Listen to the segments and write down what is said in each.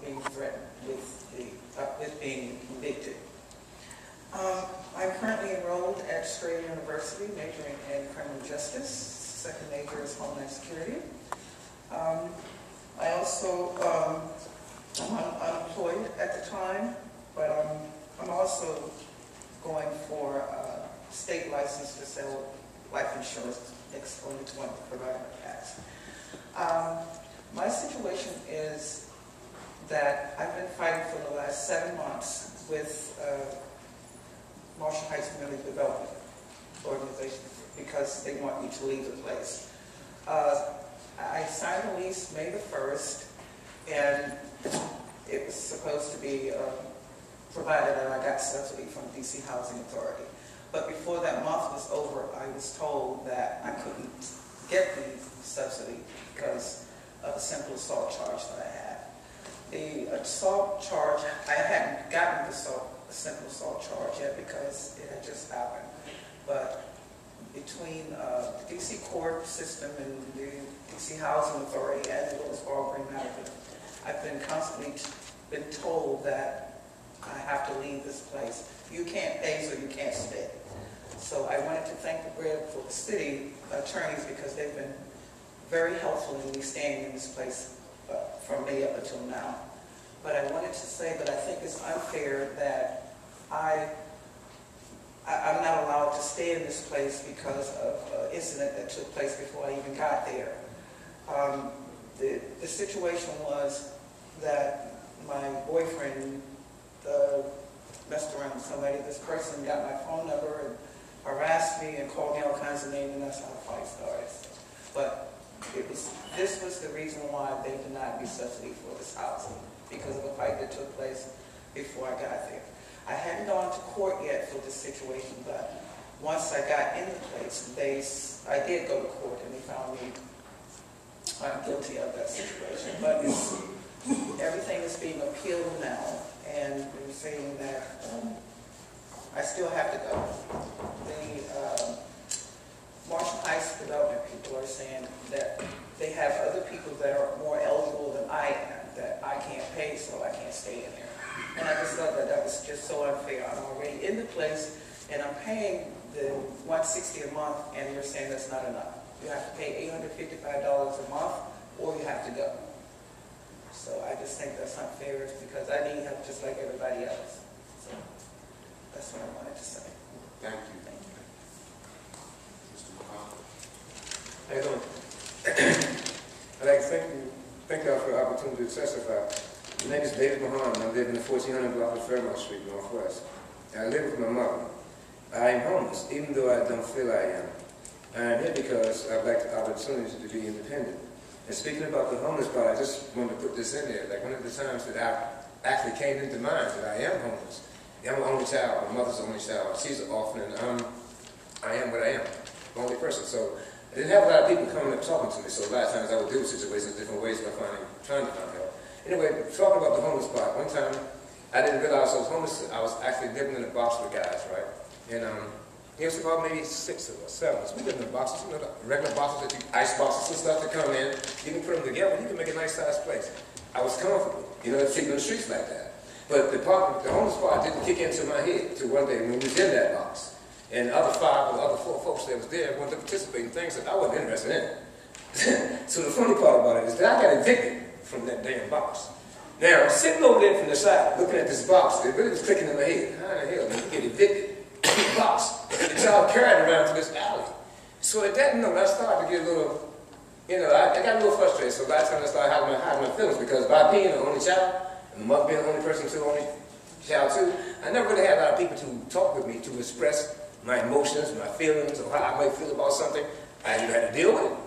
being threatened with being evicted. I'm currently enrolled at Strayer University, majoring in criminal justice. Second major is Homeland Security. I also, I'm unemployed at the time, but I'm also going for a state license to sell life insurance next on the 20th, provided I pass. My situation is that I've been fighting for the last 7 months with Marshall Heights Community Development Organization because they want me to leave the place. I signed the lease May the 1st, and it was supposed to be provided that I got subsidy from DC Housing Authority. But before that month was over, I was told that I couldn't get the subsidy because of the simple assault charge that I had. The assault charge, I hadn't gotten the simple assault charge yet because it had just happened. But between the DC court system and the DC Housing Authority and the Willis Ball Green Mountain, I've been constantly been told that I have to leave this place. You can't pay, so you can't stay. So I wanted to thank the Gradeville City attorneys because they've been very helpful in me staying in this place from May up until now. But I wanted to say that I think it's unfair that I'm not allowed to stay in this place because of an incident that took place before I even got there. The situation was that my boyfriend messed around with somebody. This person got my phone number and harassed me and called me all kinds of names, and that's how the fight started. But this was the reason why they denied me subsidy for this housing, because of a fight that took place before I got there. I hadn't gone to court yet for this situation, but once I got in the place, I did go to court and they found me guilty of that situation. But everything is being appealed now, and they're saying that I still have to go. The Marshall Heights development people are saying that they have other people that are more eligible than I am, that I can't pay, so I can't stay in there. And I just thought that that was just so unfair. I'm already in the place, and I'm paying the $160 a month, and you're saying that's not enough. You have to pay $855 a month, or you have to go. So I just think that's unfair because I need help just like everybody else. So that's what I wanted to say. Thank you. Thank you. Mr. Muhammad. How you doing? I'd like to thank y'all for the opportunity to testify. My name is David Muhammad. I live in the 1400 block of Fairmont Street, Northwest. I live with my mother. I am homeless, even though I don't feel I am. I am here because I'd like the opportunity to be independent. And speaking about the homeless part, I just wanted to put this in there. Like one of the times that I actually came into mind that I am homeless. I'm an only child. My mother's the only child. She's an orphan, and I am what I am. The only person. So I didn't have a lot of people coming up talking to me. So a lot of times I would deal with situations different ways by trying to find help. Anyway, talking about the homeless part, one time I didn't realize I was homeless. I was actually living in a box with guys, right? And it was about maybe 6 or 7 of us. We lived in boxes, you know, the regular boxes, ice boxes and stuff that come in. You can put them together, you can make a nice sized place. I was comfortable, you know, sleeping on the streets like that. But the homeless part didn't kick into my head till one day when we was in that box. And the other 5 or the other 4 folks that was there wanted to participate in things that I wasn't interested in. So the funny part about it is that I got evicted from that damn box. Now, I'm sitting over there from the side, looking at this box, it really was clicking in my head. How in the hell did you get evicted? Box. The child carried around to this alley. So at that note, I started to get a little, you know, I got a little frustrated. So a lot of times I started hiding my feelings because by being the only child, and the mother being the only person too, only child too, I never really had a lot of people to talk with me to express my emotions, my feelings, or how I might feel about something. I either had to deal with it,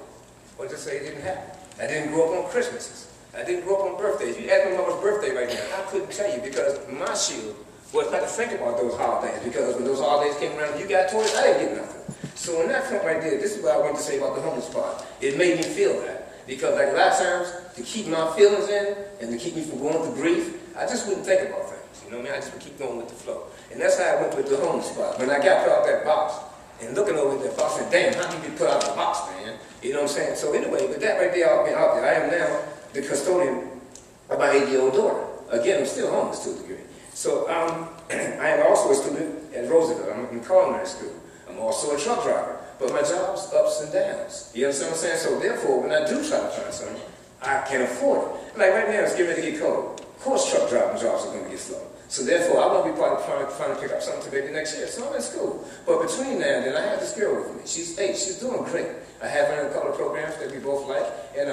or just say it didn't happen. I didn't grow up on Christmases. I didn't grow up on birthdays. You ask my mother's birthday right now, I couldn't tell you because my shield was not to think about those holidays, because when those holidays came around and you got toys, I didn't get nothing. So on that front right there, this is what I wanted to say about the homeless part. It made me feel that. Because like a lot of times, to keep my feelings in and to keep me from going through grief, I just wouldn't think about things. You know what I mean? I just would keep going with the flow. And that's how I went with the homeless part. When I got put out that box and looking over at that box, I said, damn, how did you get put out of the box, man? You know what I'm saying? So anyway, with that right there, I've been out there. I am now the custodian of my 8-year-old daughter. Again, I'm still homeless to a degree. So I am also a student at Roosevelt. I'm in culinary school. I'm also a truck driver. But my job's ups and downs. You understand what I'm saying? So therefore, when I do try to find something, I can't afford it. Like right now, it's getting ready to get cold. Of course, truck driving jobs are going to get slow. So therefore, I won't be part of trying to pick up something to maybe next year. So I'm in school. But between now and then, I have this girl with me. She's 8. She's doing great. I have her in a couple of programs that we both like, and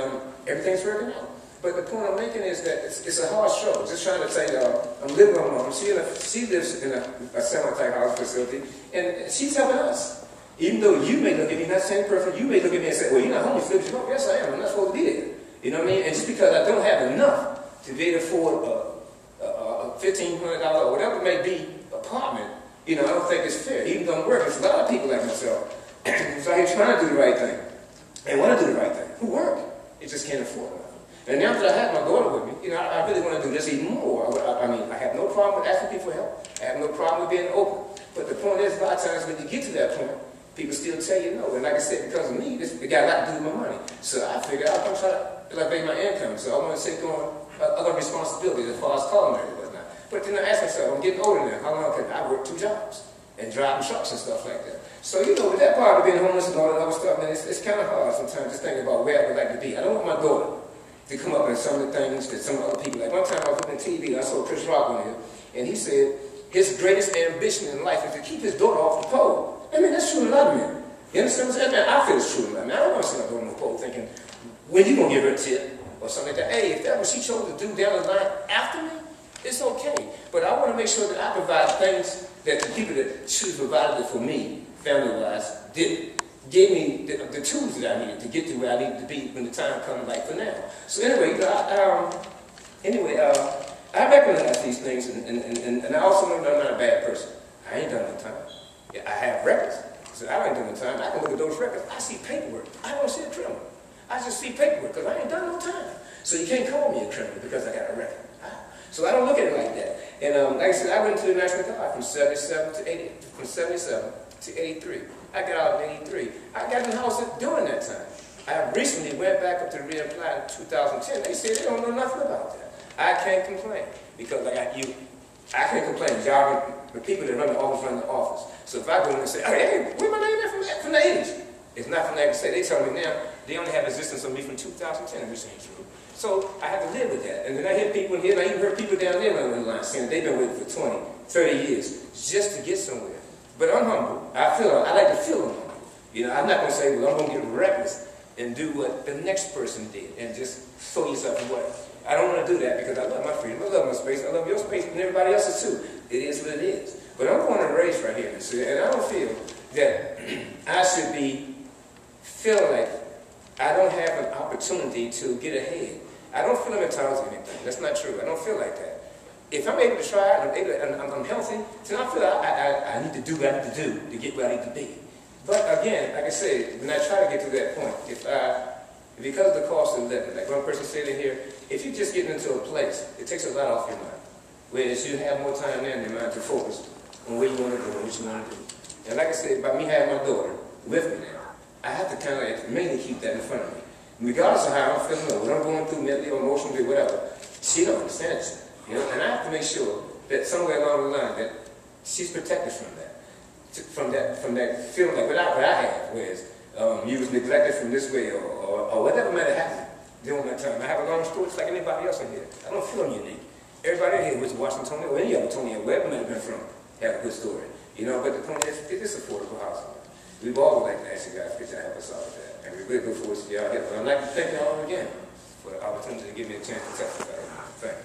everything's working out. But the point I'm making is that it's a hard struggle. Just trying to say, I'm living with my mom. She lives in a semi-type house facility, and she's helping us. Even though you may look at me, not saying perfect, you may look at me and say, well, you're not homeless, Philip. You yes, I am. I'm not supposed to be there. You know what I mean? And just because I don't have enough to be able to afford a $1,500 or whatever it may be apartment, you know, I don't think it's fair. Even though I'm working, there's a lot of people like myself who's out here trying to do the right thing. They want to do the right thing. Who work? They just can't afford it. And now that I have my daughter with me, you know, I really want to do this even more. I mean, I have no problem with asking people for help. I have no problem with being open. But the point is, a lot of times when you get to that point, people still tell you no. And like I said, because of me, it got a lot to do with my money. So I figured I'm going to try to elevate my income. So I want to take on other responsibilities as far as culinary and whatnot. But then I ask myself, I'm getting older now. How long can I work 2 jobs and driving trucks and stuff like that? So, you know, with that part of being homeless and all that other stuff, man, it's kind of hard sometimes just thinking about where I would like to be. I don't want my daughter to come up with some of the things that some other people like. One time I was looking at TV, I saw Chris Rock on here, and he said his greatest ambition in life is to keep his daughter off the pole. I mean, that's true to a lot of men. You understand what I'm saying? Man, I feel it's true to a lot of men. I don't want to see my daughter on the pole thinking, when you going to give her a tip or something like that? Hey, if that's what she chose to do down the line after me, it's okay. But I want to make sure that I provide things that the people that should have provided it for me, family-wise, gave me the tools that I needed to get to where I needed to be when the time comes, like for now. So anyway, you know, I recognize these things, and I also know that I'm not a bad person. I ain't done no time. Yeah, I have records. So I ain't done no time. I can look at those records. I see paperwork. I don't see a criminal. I just see paperwork because I ain't done no time. So you can't call me a criminal because I got a record. So I don't look at it like that. And like I said, I went to the National Guard from 77 to 80, from 77 to 83. I got out in 83. I got in the house during that time. I recently went back up to reapply in 2010. They said they don't know nothing about that. I can't complain because I got you. I can't complain. Y'all, the people that run the office. So if I go in and say, hey, where my name at from the 80s? It's not from that. They tell me now they only have existence on me from 2010, which ain't true. So I have to live with that. And then I hear people in here, and I even heard people down there running the line saying they've been waiting for 20, 30 years just to get somewhere. But I'm humble. I like to feel humble. You know, I'm not going to say, well, I'm going to get reckless and do what the next person did and just throw yourself away. I don't want to do that because I love my freedom. I love my space. I love your space and everybody else's too. It is what it is. But I'm going to race right here. And I don't feel that I should feel like I don't have an opportunity to get ahead. I don't feel I'm entitled to anything. That's not true. I don't feel like that. If I'm able to try and I'm healthy, then I feel like I need to do what I need to do to get where I need to be. But again, like I said, when I try to get to that point, because of the cost of living, like one person said in here, if you're just getting into a place, it takes a lot off your mind. Whereas you have more time there in your mind to focus on where you want to go and what you want to do. And like I said, by me having my daughter with me now, I have to kind of like mainly keep that in front of me. Regardless of how I'm feeling or what I'm going through mentally or emotionally, whatever, she don't understand it. You know, and I have to make sure that somewhere along the line that she's protected from that feeling like what I have, whereas you was neglected from this way or whatever might have happened during that time. I have a long story just like anybody else in here. I don't feel unique. Everybody in here, which is Washington or any other Tony or wherever might have been from, have a good story. You know, but the point is, it is affordable housing. We've all like to ask you guys to help us out with that. And we really look forward to y'all here. But I'd like to thank y'all again for the opportunity to give me a chance to testify. Thank you.